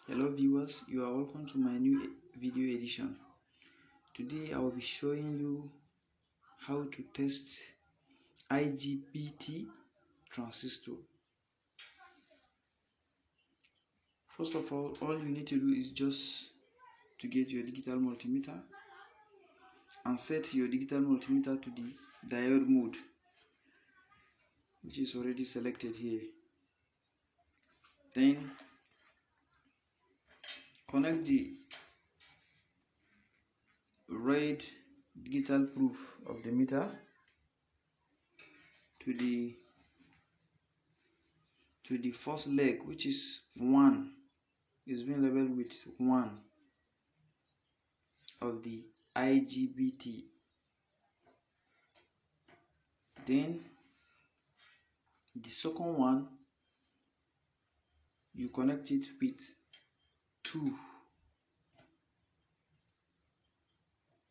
Hello viewers, you are welcome to my new video edition. Today I will be showing you how to test IGBT transistor. First of all you need to do is just to get your digital multimeter and set your digital multimeter to the diode mode, which is already selected here. Then connect the red digital proof of the meter to the first leg, which is 1, is being labeled with 1 of the IGBT. Then the second one, you connect it with 2.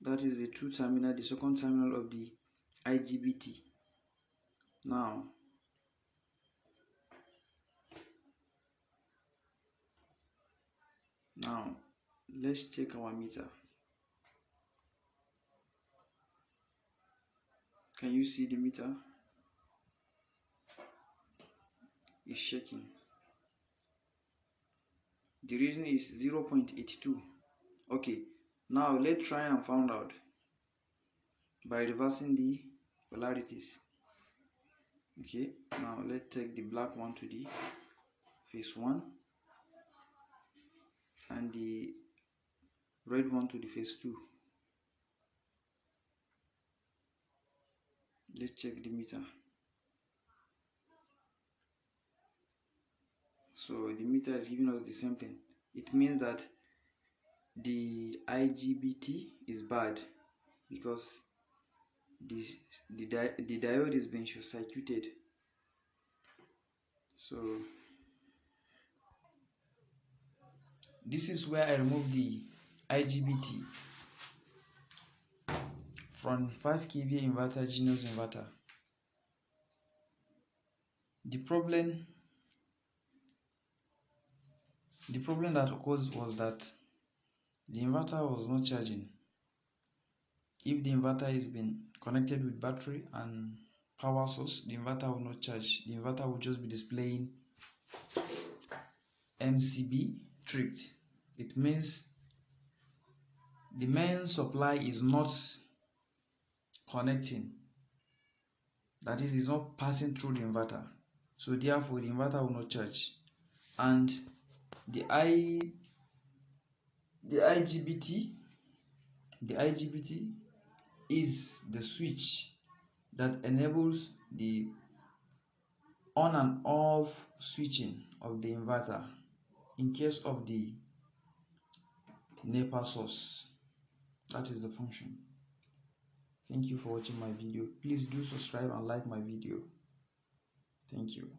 That is the 2 terminal, the second terminal of the IGBT. Now let's check our meter. Can you see the meter? It's shaking. The reading is 0.82. Okay, now let's try and find out by reversing the polarities. Okay, now let's take the black one to the phase 1 and the red one to the phase 2. Let's check the meter. So the meter is giving us the same thing. It means that the IGBT is bad because the diode is being short circuited. So this is where I remove the IGBT from 5 kVA inverter, genus inverter. The problem that occurred was that the inverter was not charging. If the inverter is been connected with battery and power source, the inverter will not charge. The inverter will just be displaying MCB tripped. It means the main supply is not connecting. That is, it's not passing through the inverter. So therefore the inverter will not charge. And the IGBT is the switch that enables the on and off switching of the inverter in case of the NEPA source. That is the function. Thank you for watching my video. Please do subscribe and like my video. Thank you.